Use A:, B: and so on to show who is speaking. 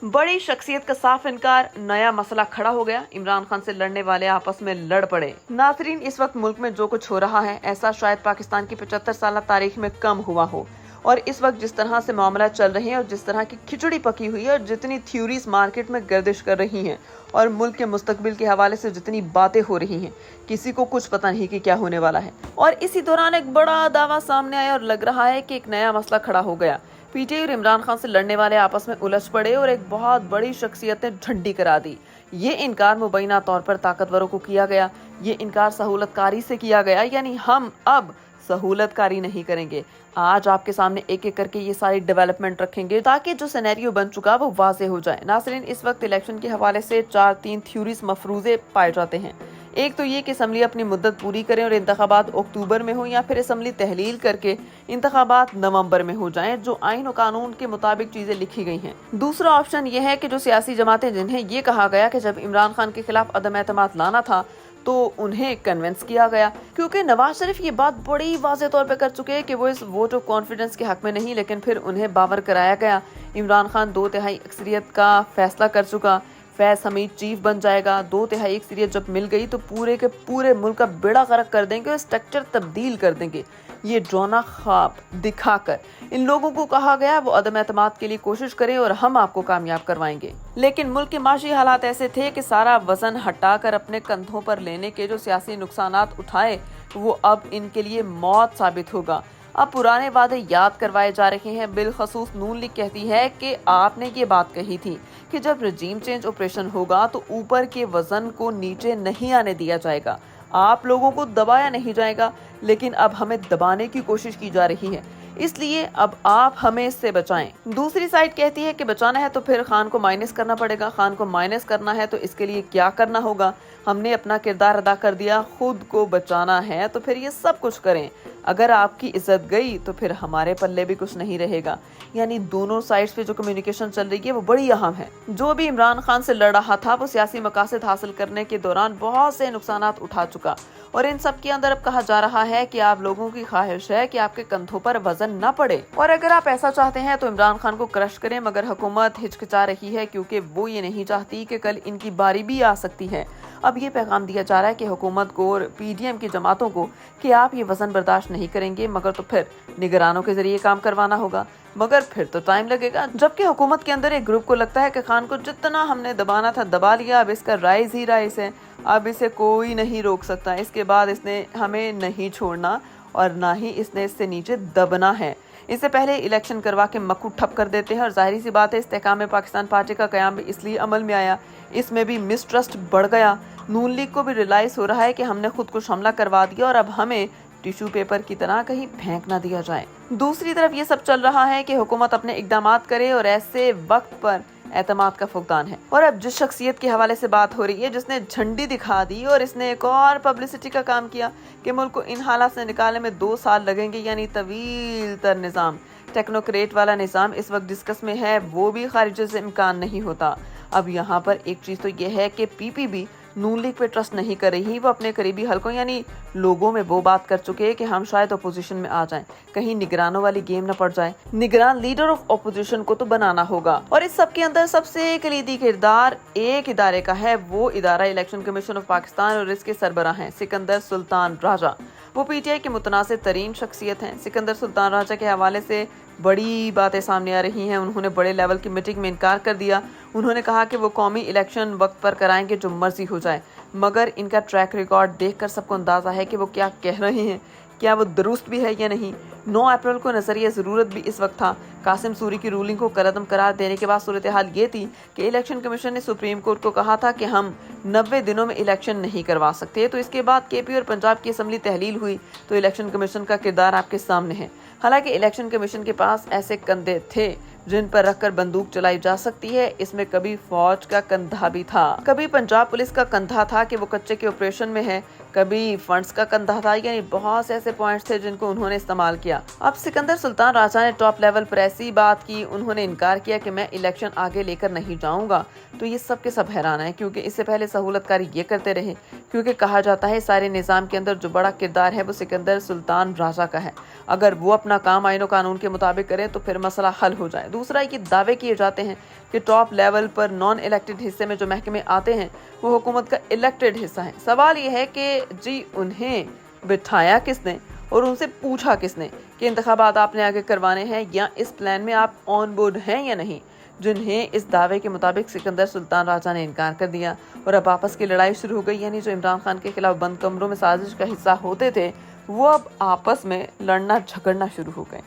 A: बड़ी शख्सियत का साफ इनकार, नया मसला खड़ा हो गया, इमरान खान से लड़ने वाले आपस में लड़ पड़े। नाज़रीन, इस वक्त मुल्क में जो कुछ हो रहा है ऐसा शायद पाकिस्तान की 75 साल तारीख में कम हुआ हो। और इस वक्त जिस तरह से मामला चल रहे हैं और जिस तरह की खिचड़ी पकी हुई है और जितनी थ्योरीज मार्केट में गर्दिश कर रही हैं और मुल्क के मुस्तकबिल के हवाले से जितनी बातें हो रही हैं, किसी को कुछ पता नहीं कि क्या होने वाला है। और इसी दौरान एक बड़ा दावा सामने आया और लग रहा है कि एक नया मसला खड़ा हो गया। पीटीआई और इमरान खान से लड़ने वाले आपस में उलझ पड़े और एक बहुत बड़ी शख्सियत ने झंडी करा दी। ये इनकार मुबैना तौर पर ताकतवरों को किया गया, ये इनकार सहूलतकारी से किया गया, यानी हम अब सहूलतकारी नहीं करेंगे। आज आपके सामने एक एक करके ये सारी डेवलपमेंट रखेंगे ताकि जो सिनेरियो बन चुका वो वाज़ेह हो जाए। नाज़रीन, इस वक्त इलेक्शन के हवाले से 4-3 थ्योरीज मफरूज़े पाए जाते हैं। एक तो ये कि असम्बली अपनी मुद्दत पूरी करें और इंतखाबात अक्टूबर में हो, या फिर असम्बली तहलील करके इंतखाबात नवंबर में हो जाएं, जो आइन और कानून के मुताबिक चीजें लिखी गई हैं। दूसरा ऑप्शन यह है कि जो सियासी जमातें जिन्हें ये कहा गया कि जब इमरान खान के खिलाफ अदम एतमाद लाना था तो उन्हें कन्विंस किया गया, क्योंकि नवाज शरीफ ये बात बड़ी वाज़ेह तौर पे कर चुके हैं कि वो इस वोट ऑफ कॉन्फिडेंस के हक में नहीं, लेकिन फिर उन्हें बावर कराया गया। इमरान खान 2/3 अक्सरियत का फैसला कर चुका, फैज हमीद चीफ बन जाएगा। 2/3 अक्सरियत जब मिल गई तो पूरे के पूरे मुल्क का बेड़ा गर्क कर देंगे और स्ट्रक्चर तब्दील कर देंगे। ये ड्रोना ख्वाब दिखाकर इन लोगों को कहा गया वो अदम एतमाद के लिए कोशिश करें और हम आपको कामयाब करवाएंगे। लेकिन मुल्क के माशी हालात ऐसे थे कि सारा वजन हटाकर अपने कंधों पर लेने के जो सियासी नुकसानात उठाए वो अब इनके लिए मौत साबित होगा। अब पुराने वादे याद करवाए जा रहे हैं। बिलखसूस नून लीग कहती है कि आपने ये बात कही थी कि जब रजीम चेंज ऑपरेशन होगा तो ऊपर के वजन को नीचे नहीं आने दिया जाएगा, आप लोगों को दबाया नहीं जाएगा, लेकिन अब हमें दबाने की कोशिश की जा रही है, इसलिए अब आप हमें इससे बचाएं। दूसरी साइड कहती है कि बचाना है तो फिर खान को माइनस करना पड़ेगा, खान को माइनस करना है तो इसके लिए क्या करना होगा, हमने अपना किरदार अदा कर दिया, खुद को बचाना है तो फिर ये सब कुछ करें, अगर आपकी इज्जत गई तो फिर हमारे पल्ले भी कुछ नहीं रहेगा। यानी दोनों साइड्स पे जो कम्युनिकेशन चल रही है वो बड़ी अहम है। जो भी इमरान खान से लड़ रहा था वो सियासी मकासद हासिल करने के दौरान बहुत से नुकसानात उठा चुका, और इन सब के अंदर अब कहा जा रहा है कि आप लोगों की ख्वाहिश है कि आपके कंधों पर वजन न पड़े, और अगर आप ऐसा चाहते हैं तो इमरान खान को क्रश करें, मगर हुकूमत हिचकिचा रही है क्योंकि वो ये नहीं चाहती कि कल इनकी बारी भी आ सकती है। अब ये पैगाम दिया जा रहा है कि हुकूमत को और पीडीएम की जमातों को कि आप ये वजन बर्दाश्त नहीं करेंगे, मगर तो फिर निगरानों के जरिए काम करवाना होगा, मगर फिर तो टाइम लगेगा। जबकि हुकूमत के अंदर एक ग्रुप को लगता है कि खान को जितना हमने दबाना था दबा लिया, अब इसका राइज ही राइज है, अब इसे कोई नहीं रोक सकता, इसके बाद इसने हमें नहीं छोड़ना और ना ही इसने इससे नीचे दबना है। इससे पहले इलेक्शन करवा के मक्खू ठप कर देते हैं, और जाहिर सी बात है इस्तेहकाम पाकिस्तान पार्टी का कयाम भी इसलिए अमल में आया, इसमें भी मिसट्रस्ट बढ़ गया। नून लीग को भी रियलाइज हो रहा है कि हमने खुद को हमला करवा दिया और अब हमें टिश्यू पेपर की तरह कहीं फेंक ना दिया जाए। दूसरी तरफ ये सब चल रहा है कि हुकूमत अपने इकदामात करे और ऐसे वक्त पर एतमाद का फुकदान है। और अब जिस शख्सियत के हवाले से बात हो रही है जिसने झंडी दिखा दी और इसने एक और पब्लिसिटी का काम किया कि मुल्क को इन हालात से निकालने में 2 साल लगेंगे, यानी तवील तर निज़ाम, टेक्नोक्रेट वाला निज़ाम इस वक्त डिस्कस में है, वो भी खारिज से इम्कान नहीं होता। अब यहाँ पर एक चीज़ तो ये है कि पीपीबी नून लीग पे ट्रस्ट नहीं कर रही, वो अपने करीबी हलकों यानी लोगों में वो बात कर चुके हैं कि हम शायद अपोजिशन में आ जाएं, कहीं निगरानों वाली गेम न पड़ जाए। निगरान लीडर ऑफ अपोजिशन को तो बनाना होगा, और इस सब के अंदर सबसे कलीदी किरदार एक इदारे का है, वो इदारा इलेक्शन कमीशन ऑफ पाकिस्तान, और इसके सरबराह हैं सिकंदर सुल्तान राजा। वो पीटीआई के मुतनासिब तरीन शख्सियत हैं। सिकंदर सुल्तान राजा के हवाले से बड़ी बातें सामने आ रही हैं। उन्होंने बड़े लेवल की मीटिंग में इनकार कर दिया। उन्होंने कहा कि वो कौमी इलेक्शन वक्त पर कराएंगे, जो मर्जी हो जाए, मगर इनका ट्रैक रिकॉर्ड देखकर सबको अंदाजा है कि वो क्या कह रहे हैं, क्या वो दुरुस्त भी है या नहीं। 9 अप्रैल को नजरिया ज़रूरत भी इस वक्त था। कासिम सूरी की रूलिंग को कलअदम करार देने के बाद सूरत हाल ये थी कि इलेक्शन कमीशन ने सुप्रीम कोर्ट को कहा था कि हम 90 दिनों में इलेक्शन नहीं करवा सकते। तो इसके बाद केपी और पंजाब की असम्बली तहलील हुई तो इलेक्शन कमीशन का किरदार आपके सामने है। हालांकि इलेक्शन कमीशन के पास ऐसे कंधे थे जिन पर रखकर बंदूक चलाई जा सकती है। इसमें कभी फौज का कंधा भी था, कभी पंजाब पुलिस का कंधा था कि वो कच्चे के ऑपरेशन में है, कभी फंड्स का कंधा था, यानी बहुत से ऐसे पॉइंट्स थे जिनको उन्होंने इस्तेमाल किया। किया। अब सिकंदर सुल्तान राजा ने टॉप लेवल पर ऐसी बात की, उन्होंने इनकार किया कि मैं इलेक्शन आगे लेकर नहीं जाऊंगा। तो ये सब के सब हैरान है, क्योंकि इससे पहले सहूलतकारी ये करते रहे, क्योंकि कहा जाता है सारे निज़ाम के अंदर जो बड़ा किरदार है वो सिकंदर सुल्तान राजा का है। अगर वो अपना काम आईन कानून के मुताबिक करें तो फिर मसला हल हो जाए। दूसरा ये दावे किए जाते हैं कि टॉप लेवल पर नॉन इलेक्टेड हिस्से में जो महकमे आते हैं वो हुकूमत का इलेक्टेड हिस्सा है। सवाल ये है कि जी उन्हें बिठाया किसने और उनसे पूछा किसने कि इंतखाबात आपने आगे करवाने हैं या इस प्लान में आप ऑन बोर्ड हैं या नहीं, जिन्हें इस दावे के मुताबिक सिकंदर सुल्तान राजा ने इनकार कर दिया। और अब आपस की लड़ाई शुरू हो गई, यानी जो इमरान खान के खिलाफ बंद कमरों में साजिश का हिस्सा होते थे वो अब आपस में लड़ना झगड़ना शुरू हो गए।